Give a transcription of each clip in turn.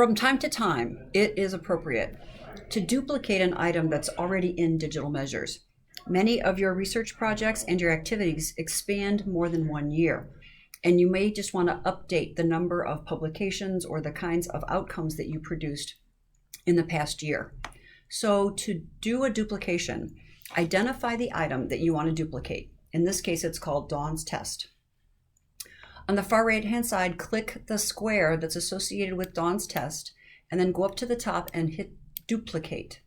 From time to time, it is appropriate to duplicate an item that's already in digital measures. Many of your research projects and your activities expand more than 1 year, and you may just want to update the number of publications or the kinds of outcomes that you produced in the past year. So to do a duplication, identify the item that you want to duplicate. In this case, it's called Dawn's test. On the far right-hand side, click the square that's associated with Dawn's test, and then go up to the top and hit duplicate.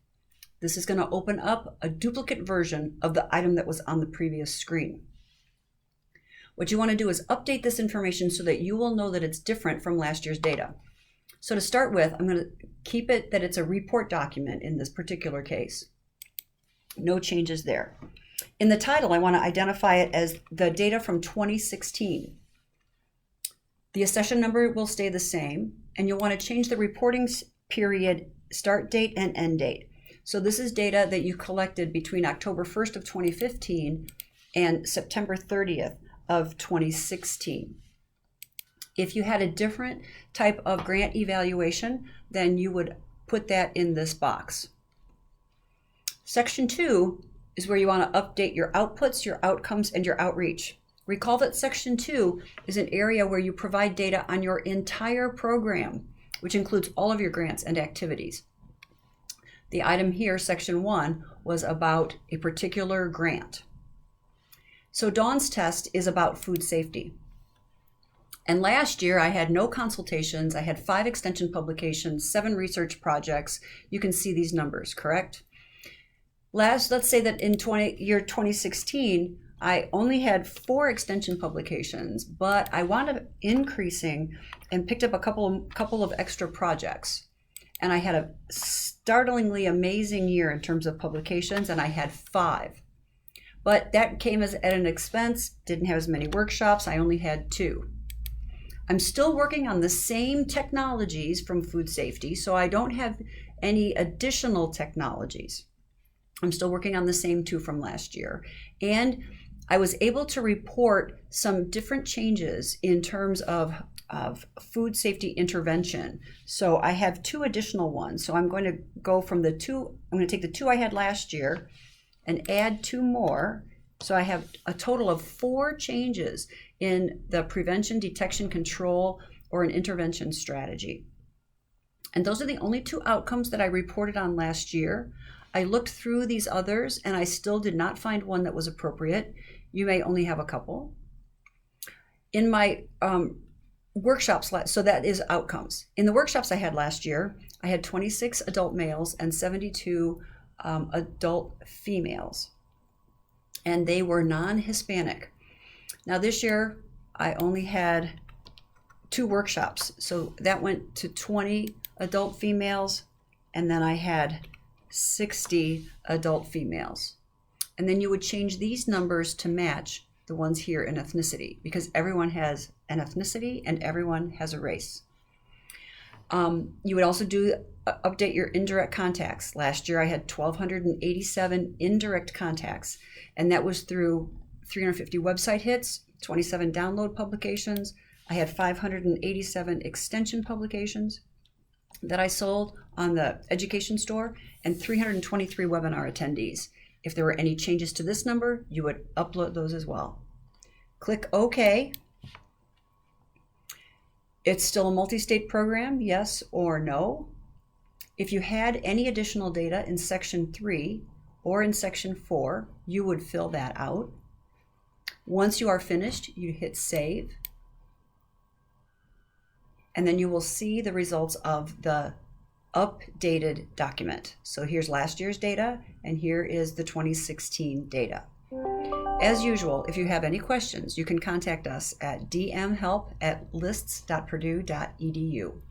This is going to open up a duplicate version of the item that was on the previous screen. What you want to do is update this information so that you will know that it's different from last year's data. So to start with, I'm going to keep it that it's a report document in this particular case. No changes there. In the title, I want to identify it as the data from 2016. The accession number will stay the same, and you'll want to change the reporting period start date and end date. So this is data that you collected between October 1st of 2015 and September 30th of 2016. If you had a different type of grant evaluation, then you would put that in this box. Section 2 is where you want to update your outputs, your outcomes, and your outreach. Recall that Section 2 is an area where you provide data on your entire program, which includes all of your grants and activities. The item here, Section 1, was about a particular grant. So Dawn's test is about food safety. And last year I had no consultations. I had 5 extension publications, 7 research projects. You can see these numbers, correct? Let's say that in year 2016, I only had 4 extension publications, but I wound up increasing and picked up a couple of extra projects. And I had a startlingly amazing year in terms of publications, and I had 5. But that came at an expense, didn't have as many workshops, I only had 2. I'm still working on the same technologies from food safety, so I don't have any additional technologies. I'm still working on the same 2 from last year. And I was able to report some different changes in terms of food safety intervention. So I have 2 additional ones. So I'm going to go from the 2, I'm going to take the 2 I had last year and add 2 more. So I have a total of 4 changes in the prevention, detection, control, or an intervention strategy. And those are the only 2 outcomes that I reported on last year. I looked through these others and I still did not find one that was appropriate. You may only have a couple. In my workshops, so that is outcomes. In the workshops I had last year, I had 26 adult males and 72 adult females, and they were non-Hispanic. Now this year, I only had 2 workshops, so that went to 20 adult females, and then I had 60 adult females. And then you would change these numbers to match the ones here in ethnicity, because everyone has an ethnicity and everyone has a race. You would also update your indirect contacts. Last year I had 1,287 indirect contacts, and that was through 350 website hits, 27 download publications. I had 587 extension publications that I sold on the education store, and 323 webinar attendees. If there were any changes to this number, you would upload those as well. Click OK. It's still a multi-state program, yes or no. If you had any additional data in Section 3 or in Section 4, you would fill that out. Once you are finished, you hit Save. And then you will see the results of the updated document. So here's last year's data, and here is the 2016 data. As usual, if you have any questions, you can contact us at dmhelp@lists.purdue.edu.